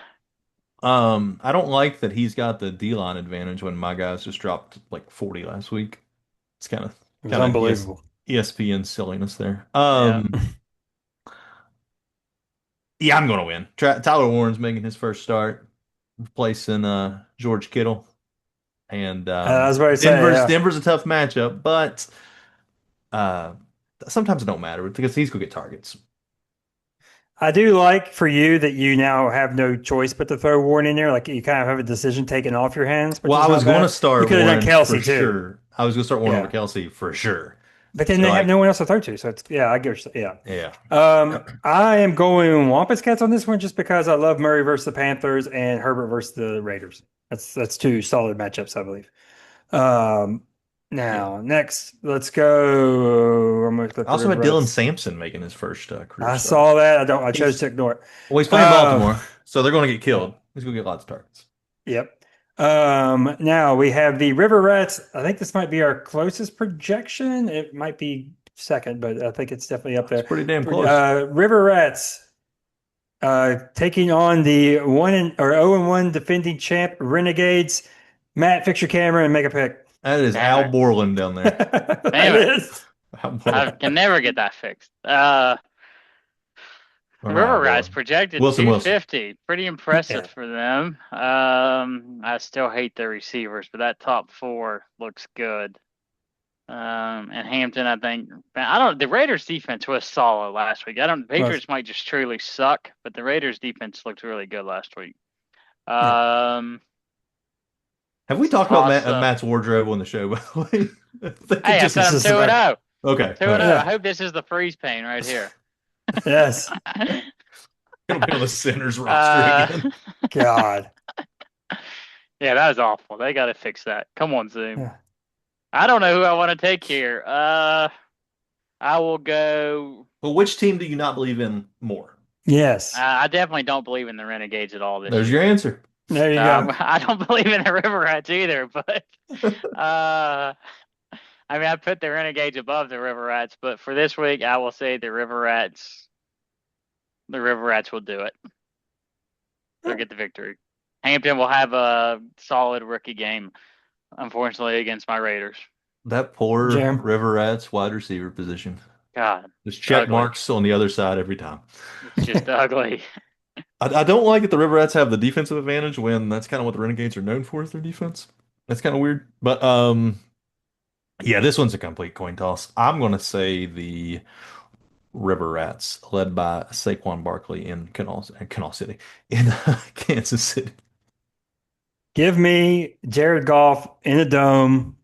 I don't like that he's got the D-line advantage when my guys just dropped like 40 last week. It's kind of Unbelievable. ESPN silliness there. Yeah. Yeah, I'm going to win. Tyler Warren's making his first start, replacing George Kittle. And I was about to say, Denver's a tough matchup, but sometimes it don't matter because he's going to get targets. I do like for you that you now have no choice but to throw Warren in there. Like you kind of have a decision taken off your hands. Well, I was going to start You could have done Warren Kelsey for too. sure. I was going to start Warren Yeah. over Kelsey for sure. But then they have no one else to throw to. So it's, I get what you're saying. Yeah. I am going Wampus Cats on this one just because I love Murray versus the Panthers and Herbert versus the Raiders. That's two solid matchups, I believe. Next, let's go. I'm gonna I also had Dylan Sampson making his first career I start. saw that. I chose to ignore it. Well, he's playing Baltimore, so they're going to get killed. He's going to get lots of targets. Yep. Now we have the River Rats. I think this might be our closest projection. It might be second, but I think it's definitely up there. It's pretty damn close. River Rats taking on the 0-1 defending champ Renegades. Matt, fix your camera and make a pick. That is Al Borland down there. Damn It it. is. I can never get that fixed. River Rats projected Wilson. 250. Pretty impressive Yeah. for them. I still hate their receivers, but that top 4 looks good. And Hampton, I think the Raiders defense was solid last week. The Patriots might just truly suck, but the Raiders defense looked really good last week. Have we talked about Awesome. Matt's wardrobe on the show, by the way? I think it Hey, I just said It's I'm just 2 and about 0. okay. 2 All and right. 0. I yeah. hope this is the freeze paint right here. Yes. Gonna be on the Sinners roster uh, again. God. yeah, that was awful. They got to fix that. Come on, Zoom. Yeah. I don't know who I want to take here. I will go. Well, which team do you not believe in more? Yes. I definitely don't believe in the Renegades at all this There's your year. answer. There you go. I don't believe in the River Rats either, but uh, I mean, I put the Renegades above the River Rats, but for this week, I will say the River Rats. The River Rats will do it. They'll get the victory. Hampton will have a solid rookie game, unfortunately, against my Raiders. That poor Jerem. River Rats wide receiver position. God, Just check ugly. marks on the other side every time. It's just ugly. I don't like that the River Rats have the defensive advantage when that's kind of what the Renegades are known for is their defense. That's kind of weird. But yeah, this one's a complete coin toss. I'm gonna say the River Rats, led by Saquon Barkley in Canal City, in Kansas City. Give me Jared Goff in a dome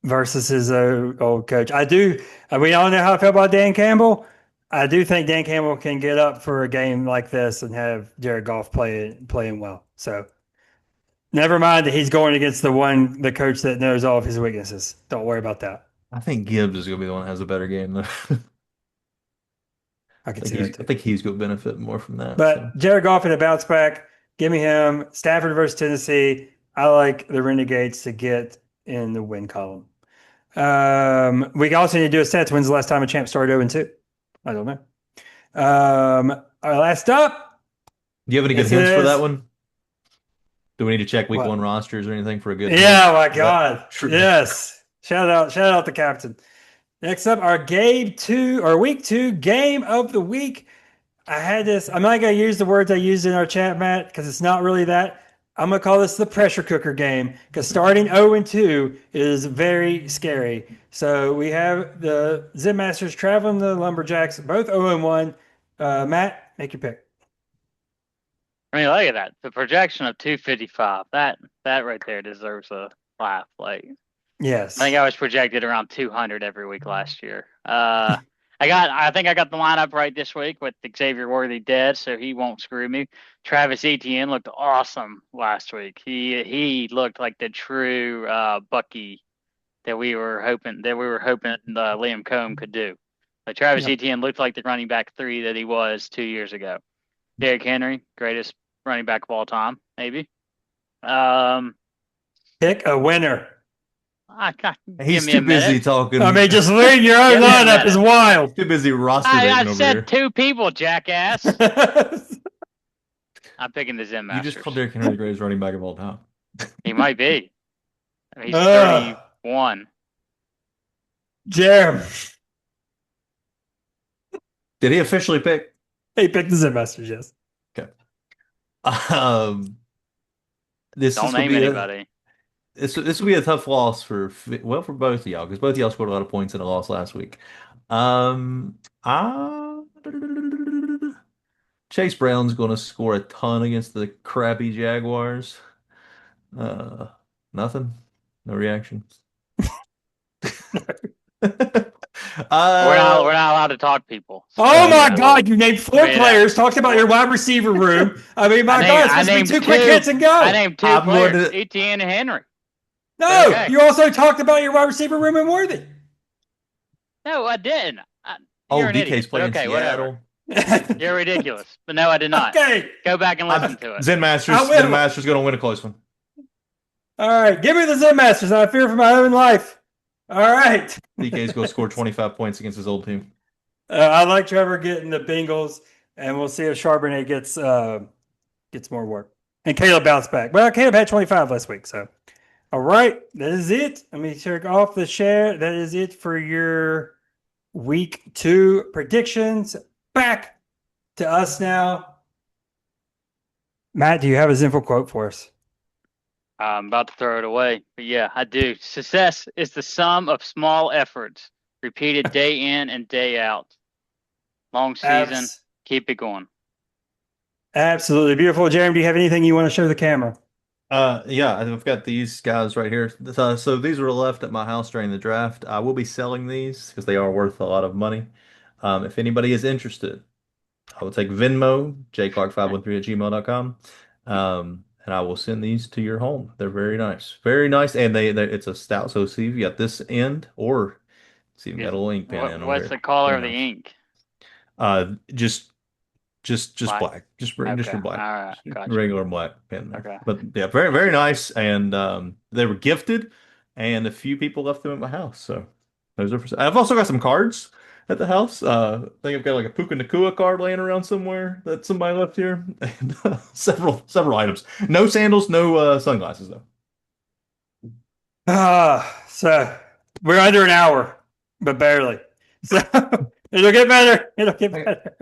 versus his old coach. I do. We all know how I feel about Dan Campbell. I do think Dan Campbell can get up for a game like this and have Jared Goff playing well. So never mind that he's going against the coach that knows all of his weaknesses. Don't worry about that. I think Gibbs is gonna be the one that has a better game though. I can see that I too. think he's gonna benefit more from that. So But Jared Goff in a bounce back. Give me him. Stafford versus Tennessee. I like the Renegades to get in the win column. We also need to do a stats. When's the last time a champ started 0-2? I don't know. Our last up. do you have any good Yes, it hints for that is. one? Do we need to check week What? one rosters or anything for a good Yeah, hint? my Is that God. true? Yes. Shout out the captain. Next up, our week 2 game of the week. I had this. I'm not going to use the words I used in our chat, Matt, because it's not really that. I'm going to call this the pressure cooker game because starting 0-2 is very scary. So we have the Zen Masters traveling the Lumberjacks, both 0-1. Matt, make your pick. I mean, look at that. The projection of 255. That right there deserves a laugh. Like, Yes. I think I was projected around 200 every week last year. I think I got the lineup right this week with Xavier Worthy dead, so he won't screw me. Travis Etienne looked awesome last week. He looked like the true Bucky that we were hoping Liam Combs could do. Like Travis Yep. Etienne looked like the running back 3 that he was 2 years ago. Derrick Henry, greatest running back of all time, maybe. Pick a winner. He's Give me too a busy minute. talking. I mean, just leading your own Give me a lineup is minute. wild. Too busy roster I making over said here. 2 people, jackass. I'm picking the Zen You just Masters. called Derrick Henry the greatest running back of all time. He might be. He's Ugh. 31. Jerem. Did he officially pick? He picked the Zen Masters, yes. Um, this Don't will name be anybody. this will be a tough loss for both of y'all because both of y'all scored a lot of points in a loss last week. I Chase Brown's going to score a ton against the crappy Jaguars. Uh, Nothing, no reaction. We're not allowed to talk people. Oh my yeah. God, you named 4 I mean, players, talked about your wide receiver room. I mean, my God, it's supposed to be 2 quick hits and go. I named 2 I'm going players, to- Etienne and Henry. No, Okay. you also talked about your wide receiver room and Worthy. No, I didn't. You're an DK's idiot. playing Okay, Seattle. whatever. You're ridiculous. But no, I did not. Okay. Go back and listen to it. Zen Masters. I will. Zen Masters going to win a close one. All right. Give me the Zen Masters. I fear for my own life. All right. DK's going to score 25 points against his old team. I like Trevor getting the Bengals, and we'll see if Charbonnet gets more work. And Caleb bounced back. Well, Caleb had 25 last week, so. All right. That is it. Let me check off the share. That is it for your week 2 predictions. Back to us now. Matt, do you have a Zenful quote for us? I'm about to throw it away. But yeah, I do. Success is the sum of small efforts repeated day in and day out. Long season. Keep it going. Absolutely beautiful. Jeremy, do you have anything you want to show the camera? Yeah, I've got these guys right here. So these were left at my house during the draft. I will be selling these because they are worth a lot of money. If anybody is interested, I will take Venmo, jclark513@gmail.com. And I will send these to your home. They're very nice. Very nice. And it's a stout. So see, you got this end, or see, you got a little ink pen in over What's here. the color Very of the nice. ink? Uh, just just Black. black. Just Okay. your All black. right. Just Gotcha. regular black pen there. Okay. But yeah, very nice. And they were gifted, and a few people left them at my house. So those are I've also got some cards at the house. I think I've got like a Puka Nakua card laying around somewhere that somebody left here, and several items. No sandals, no sunglasses though. So we're under an hour, but barely. So it'll get better. It'll get Okay. better.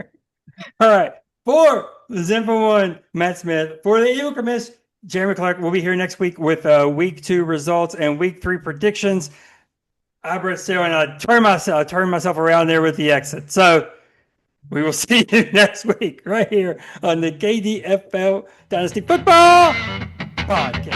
All right. For the Zenful One, Matt Smith. For the Eagle Commiss, Jeremy Clark will be here next week with week 2 results and week 3 predictions. I'm Brett Steele, and I turn myself around there with the exit. So we will see you next week right here on the KDFL Dynasty Football Podcast.